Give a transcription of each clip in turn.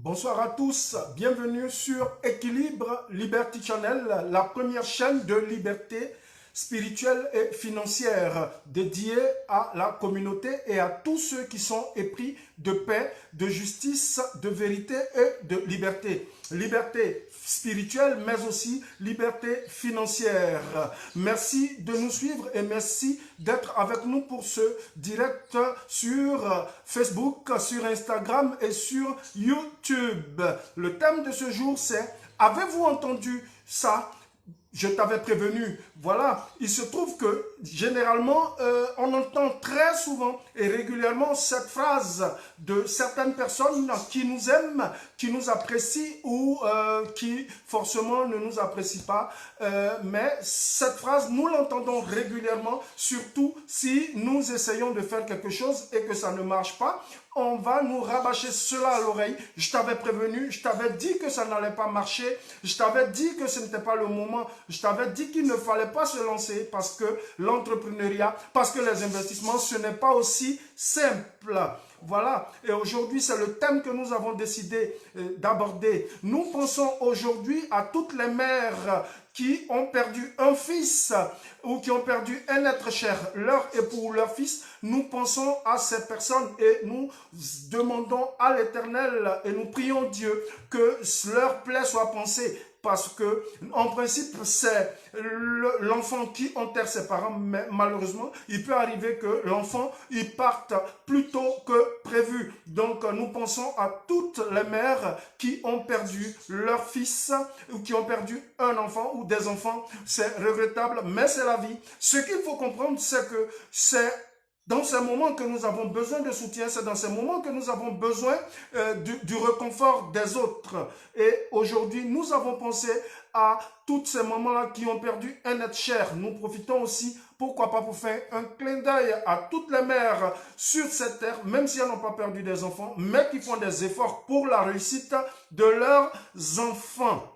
Bonsoir à tous, bienvenue sur Équilibre Liberty Channel, la première chaîne de liberté spirituelle et financière dédiée à la communauté et à tous ceux qui sont épris de paix, de justice, de vérité et de liberté. Liberté spirituelle, mais aussi liberté financière. Merci de nous suivre et merci d'être avec nous pour ce direct sur Facebook, sur Instagram et sur YouTube. Le thème de ce jour, c'est « Avez-vous entendu ça ? Je t'avais prévenu. » Voilà, il se trouve que généralement, on entend très souvent et régulièrement cette phrase de certaines personnes qui nous aiment, qui nous apprécient ou qui forcément ne nous apprécient pas. Mais cette phrase, nous l'entendons régulièrement, surtout si nous essayons de faire quelque chose et que ça ne marche pas. On va nous rabâcher cela à l'oreille. Je t'avais prévenu, je t'avais dit que ça n'allait pas marcher, je t'avais dit que ce n'était pas le moment, je t'avais dit qu'il ne fallait pas se lancer parce que l'entrepreneuriat, parce que les investissements, ce n'est pas aussi simple. Voilà, et aujourd'hui, c'est le thème que nous avons décidé d'aborder. Nous pensons aujourd'hui à toutes les mères qui ont perdu un fils ou qui ont perdu un être cher, leur époux ou leur fils. Nous pensons à ces personnes et nous demandons à l'Éternel et nous prions Dieu que leur plaie soit pansée. Parce que, en principe, c'est l'enfant qui enterre ses parents, mais malheureusement, il peut arriver que l'enfant, il parte plus tôt que prévu. Donc, nous pensons à toutes les mères qui ont perdu leur fils ou qui ont perdu un enfant ou des enfants. C'est regrettable, mais c'est la vie. Ce qu'il faut comprendre, c'est que c'est dans ces moments que nous avons besoin de soutien, c'est dans ces moments que nous avons besoin du réconfort des autres. Et aujourd'hui, nous avons pensé à toutes ces mamans-là qui ont perdu un être cher. Nous profitons aussi, pourquoi pas, pour faire un clin d'œil à toutes les mères sur cette terre, même si elles n'ont pas perdu des enfants, mais qui font des efforts pour la réussite de leurs enfants.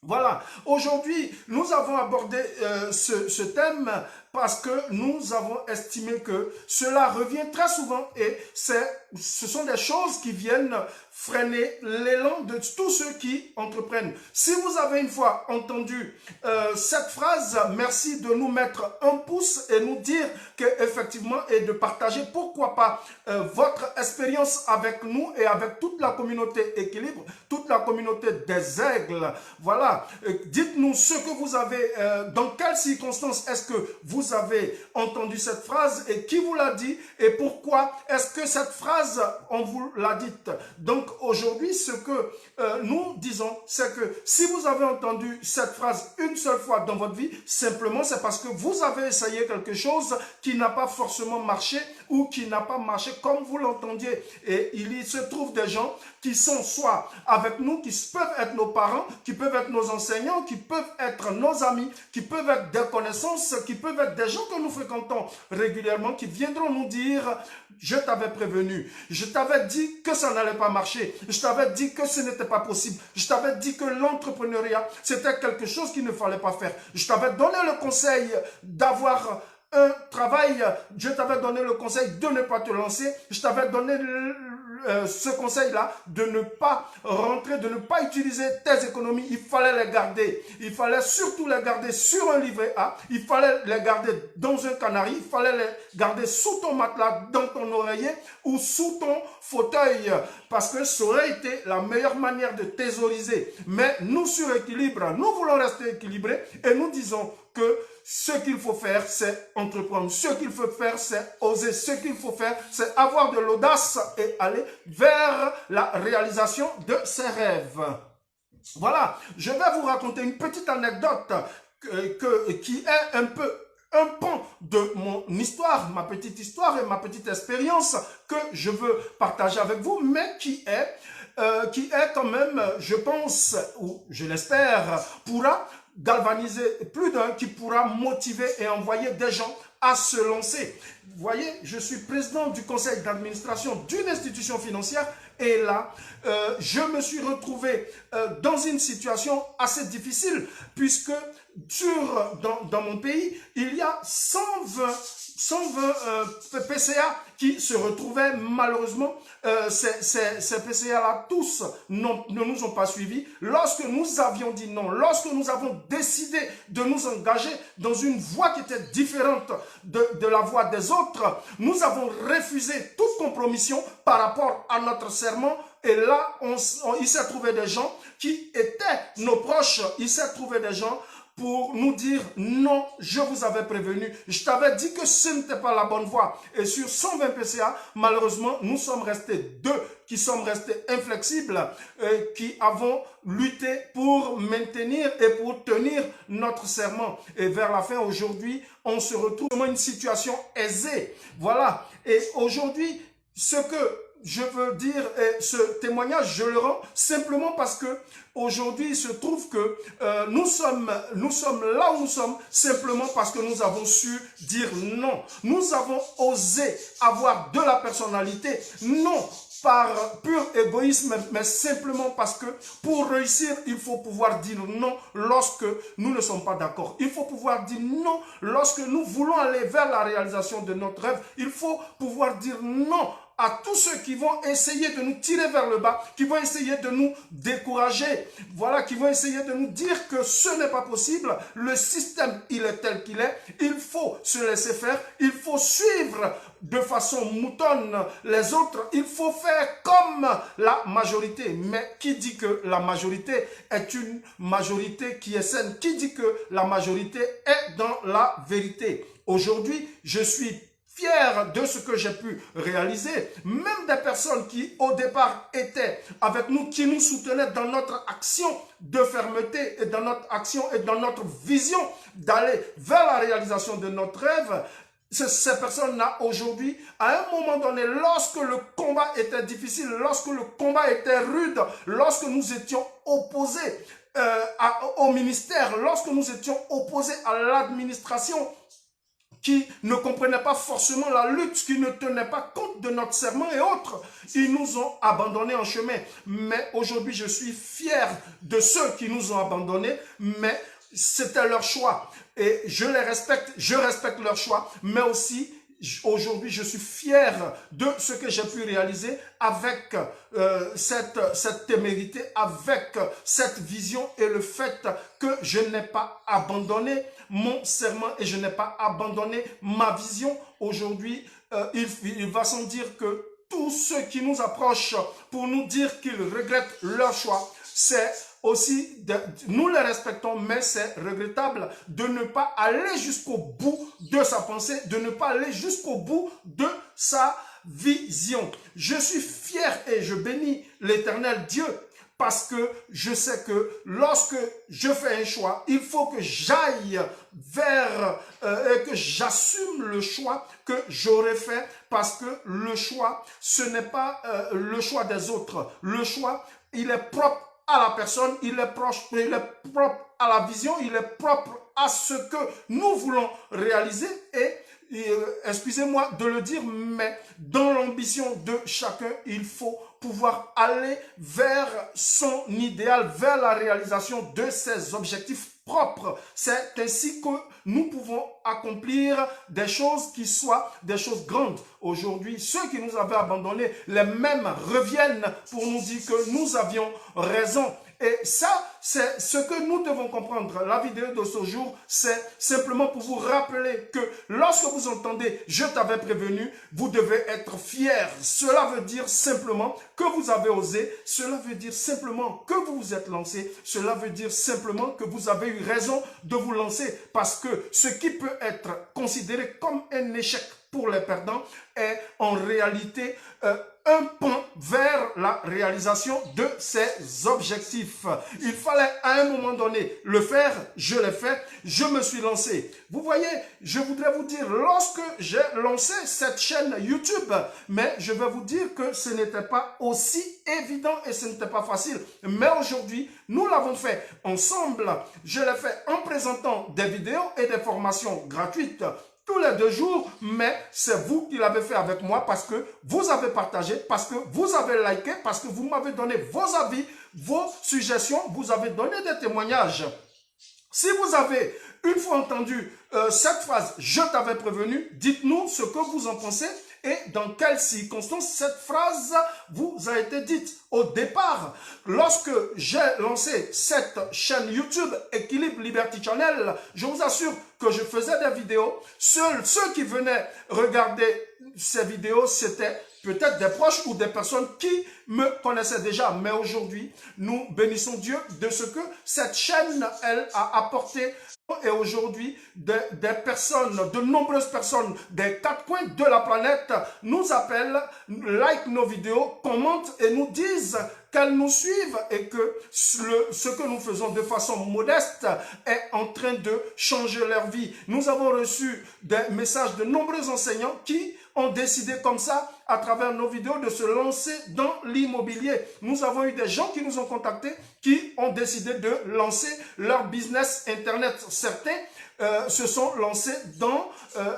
Voilà, aujourd'hui, nous avons abordé ce thème parce que nous avons estimé que cela revient très souvent et ce sont des choses qui viennent freiner l'élan de tous ceux qui entreprennent. Si vous avez une fois entendu cette phrase, merci de nous mettre un pouce et nous dire qu'effectivement et de partager, pourquoi pas, votre expérience avec nous et avec toute la communauté Équilibre, toute la communauté des aigles. Voilà, dites-nous ce que vous avez, dans quelles circonstances est-ce que vous avez entendu cette phrase et qui vous l'a dit et pourquoi est-ce que cette phrase, on vous l'a dite. Donc aujourd'hui, ce que nous disons, c'est que si vous avez entendu cette phrase une seule fois dans votre vie, simplement c'est parce que vous avez essayé quelque chose qui n'a pas forcément marché ou qui n'a pas marché comme vous l'entendiez. Et il se trouve des gens qui sont soit avec nous, qui peuvent être nos parents, qui peuvent être nos enseignants, qui peuvent être nos amis, qui peuvent être des connaissances, qui peuvent être des gens que nous fréquentons régulièrement, qui viendront nous dire « Je t'avais prévenu, je t'avais dit que ça n'allait pas marcher, je t'avais dit que ce n'était pas possible, je t'avais dit que l'entrepreneuriat, c'était quelque chose qu'il ne fallait pas faire, je t'avais donné le conseil d'avoir un travail, je t'avais donné le conseil de ne pas te lancer, je t'avais donné ce conseil-là de ne pas rentrer, de ne pas utiliser tes économies, il fallait les garder, il fallait surtout les garder sur un livret A, il fallait les garder dans un canari, il fallait les garder sous ton matelas, dans ton oreiller ou sous ton fauteuil, parce que ça aurait été la meilleure manière de thésauriser. Mais nous sur Équilibre, nous voulons rester équilibrés et nous disons que ce qu'il faut faire, c'est entreprendre. Ce qu'il faut faire, c'est oser. Ce qu'il faut faire, c'est avoir de l'audace et aller vers la réalisation de ses rêves. Voilà, je vais vous raconter une petite anecdote qui est un peu un pan de mon histoire, ma petite histoire et ma petite expérience que je veux partager avec vous, mais qui est quand même, je pense, ou je l'espère, pourra galvaniser plus d'un, qui pourra motiver et envoyer des gens à se lancer. Vous voyez, je suis président du conseil d'administration d'une institution financière et là, je me suis retrouvé dans une situation assez difficile puisque dans mon pays, il y a 120 120 PCA qui se retrouvaient malheureusement, ces PCA-là, tous ne nous ont pas suivis. Lorsque nous avions dit non, lorsque nous avons décidé de nous engager dans une voie qui était différente de la voie des autres, nous avons refusé toute compromission par rapport à notre serment. Et là, il s'est trouvé des gens qui étaient nos proches, il s'est trouvé des gens pour nous dire non, je vous avais prévenu, je t'avais dit que ce n'était pas la bonne voie. Et sur 120 PCA, malheureusement, nous sommes restés deux qui sommes restés inflexibles, qui avons lutté pour maintenir et pour tenir notre serment. Et vers la fin, aujourd'hui, on se retrouve dans une situation aisée. Voilà. Et aujourd'hui, ce que je veux dire, ce témoignage, je le rends simplement parce que aujourd'hui, il se trouve que nous sommes là où nous sommes simplement parce que nous avons su dire non. Nous avons osé avoir de la personnalité, non par pur égoïsme, mais simplement parce que pour réussir, il faut pouvoir dire non lorsque nous ne sommes pas d'accord. Il faut pouvoir dire non lorsque nous voulons aller vers la réalisation de notre rêve. Il faut pouvoir dire non à tous ceux qui vont essayer de nous tirer vers le bas, qui vont essayer de nous décourager, voilà, qui vont essayer de nous dire que ce n'est pas possible, le système, il est tel qu'il est, il faut se laisser faire, il faut suivre de façon moutonne les autres, il faut faire comme la majorité. Mais qui dit que la majorité est une majorité qui est saine? Qui dit que la majorité est dans la vérité? Aujourd'hui, je suis fier de ce que j'ai pu réaliser. Même des personnes qui au départ étaient avec nous, qui nous soutenaient dans notre action de fermeté et dans notre action et dans notre vision d'aller vers la réalisation de notre rêve, ces personnes-là aujourd'hui, à un moment donné, lorsque le combat était difficile, lorsque le combat était rude, lorsque nous étions opposés au ministère, lorsque nous étions opposés à l'administration, qui ne comprenaient pas forcément la lutte, qui ne tenaient pas compte de notre serment et autres. Ils nous ont abandonnés en chemin. Mais aujourd'hui, je suis fier de ceux qui nous ont abandonnés, mais c'était leur choix. Et je les respecte, je respecte leur choix, mais aussi, aujourd'hui, je suis fier de ce que j'ai pu réaliser avec cette témérité, avec cette vision et le fait que je n'ai pas abandonné mon serment et je n'ai pas abandonné ma vision. Aujourd'hui, il va sans dire que tous ceux qui nous approchent pour nous dire qu'ils regrettent leur choix, c'est aussi, nous les respectons, mais c'est regrettable de ne pas aller jusqu'au bout de sa pensée, de ne pas aller jusqu'au bout de sa vision. Je suis fier et je bénis l'Éternel Dieu parce que je sais que lorsque je fais un choix, il faut que j'aille vers et que j'assume le choix que j'aurais fait parce que le choix, ce n'est pas le choix des autres. Le choix, il est propre à la personne, il est propre à la vision, il est propre à ce que nous voulons réaliser et excusez-moi de le dire, mais dans l'ambition de chacun, il faut pouvoir aller vers son idéal, vers la réalisation de ses objectifs propres. C'est ainsi que nous pouvons accomplir des choses qui soient des choses grandes. Aujourd'hui, ceux qui nous avaient abandonnés, les mêmes reviennent pour nous dire que nous avions raison. Et ça, c'est ce que nous devons comprendre. La vidéo de ce jour, c'est simplement pour vous rappeler que lorsque vous entendez « je t'avais prévenu », vous devez être fiers. Cela veut dire simplement que vous avez osé. Cela veut dire simplement que vous vous êtes lancé. Cela veut dire simplement que vous avez eu raison de vous lancer. Parce que ce qui peut être considéré comme un échec pour les perdants est en réalité un pas vers la réalisation de ses objectifs. Il fallait à un moment donné le faire, je l'ai fait, je me suis lancé. Vous voyez, je voudrais vous dire, lorsque j'ai lancé cette chaîne YouTube, mais je vais vous dire que ce n'était pas aussi évident et ce n'était pas facile. Mais aujourd'hui, nous l'avons fait ensemble. Je l'ai fait en présentant des vidéos et des formations gratuites tous les 2 jours, mais c'est vous qui l'avez fait avec moi parce que vous avez partagé, parce que vous avez liké, parce que vous m'avez donné vos avis, vos suggestions, vous avez donné des témoignages. Si vous avez une fois entendu cette phrase « Je t'avais prévenu », dites-nous ce que vous en pensez et dans quelles circonstances cette phrase vous a été dite. Au départ, lorsque j'ai lancé cette chaîne YouTube Équilibre Liberty Channel, je vous assure que je faisais des vidéos. Seuls ceux qui venaient regarder ces vidéos, c'était peut-être des proches ou des personnes qui me connaissaient déjà. Mais aujourd'hui, nous bénissons Dieu de ce que cette chaîne, elle, a apporté. Et aujourd'hui, des personnes, de nombreuses personnes des quatre coins de la planète nous appellent, like nos vidéos, commentent et nous disent qu'elles nous suivent et que ce que nous faisons de façon modeste est en train de changer leur vie. Nous avons reçu des messages de nombreux enseignants qui ont décidé comme ça, à travers nos vidéos, de se lancer dans l'immobilier. Nous avons eu des gens qui nous ont contactés, qui ont décidé de lancer leur business Internet. Certains se sont lancés dans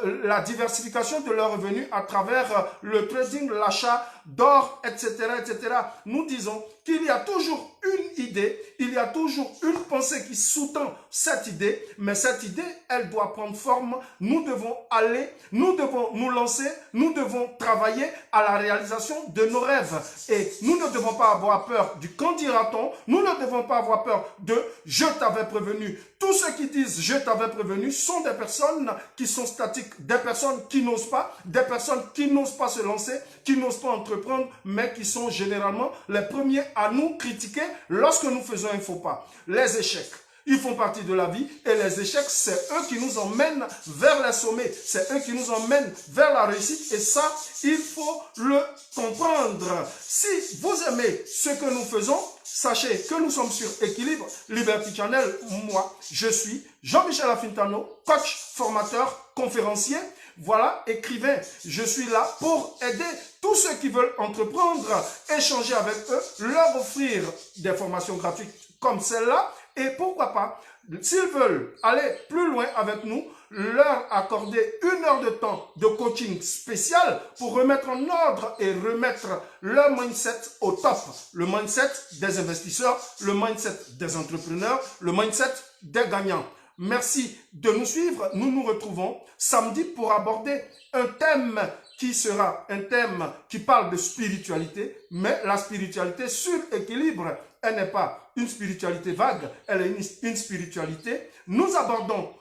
la diversification de leurs revenus à travers le trading, l'achat d'or, etc., etc. Nous disons qu'il y a toujours une idée, il y a toujours une pensée qui sous-tend cette idée, mais cette idée, elle doit prendre forme. Nous devons aller, nous devons nous lancer, nous devons travailler à la réalisation de nos rêves. Et nous ne devons pas avoir peur du qu'en dira-t-on, nous ne devons pas avoir peur de « je t'avais prévenu ». Tous ceux qui disent « je t'avais prévenu » sont des personnes qui sont statiques, des personnes qui n'osent pas, des personnes qui n'osent pas se lancer, qui n'osent pas entreprendre, mais qui sont généralement les premiers à nous critiquer lorsque nous faisons un faux pas. Les échecs, ils font partie de la vie et les échecs, c'est eux qui nous emmènent vers les sommets, c'est eux qui nous emmènent vers la réussite et ça, il faut le comprendre. Si vous aimez ce que nous faisons, sachez que nous sommes sur Équilibre Liberty Channel. Moi, je suis Jean-Michel Afintano, coach, formateur, conférencier, voilà, écrivain. Je suis là pour aider tous ceux qui veulent entreprendre, échanger avec eux, leur offrir des formations gratuites comme celle-là. Et pourquoi pas, s'ils veulent aller plus loin avec nous, leur accorder 1 heure de temps de coaching spécial pour remettre en ordre et remettre leur mindset au top. Le mindset des investisseurs, le mindset des entrepreneurs, le mindset des gagnants. Merci de nous suivre. Nous nous retrouvons samedi pour aborder un thème qui sera un thème qui parle de spiritualité, mais la spiritualité sur équilibre, elle n'est pas une spiritualité vague, elle est une spiritualité. Nous abordons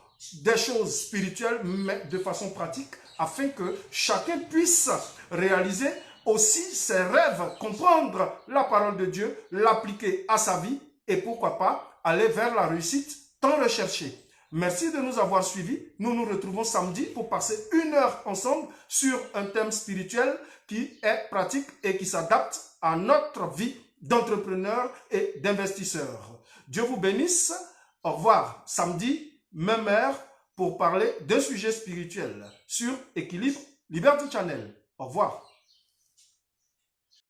des choses spirituelles, mais de façon pratique, afin que chacun puisse réaliser aussi ses rêves, comprendre la parole de Dieu, l'appliquer à sa vie et pourquoi pas aller vers la réussite tant recherchée. Merci de nous avoir suivis. Nous nous retrouvons samedi pour passer 1 heure ensemble sur un thème spirituel qui est pratique et qui s'adapte à notre vie d'entrepreneur et d'investisseur. Dieu vous bénisse. Au revoir. Samedi, même heure, pour parler d'un sujet spirituel sur Équilibre Liberty Channel. Au revoir.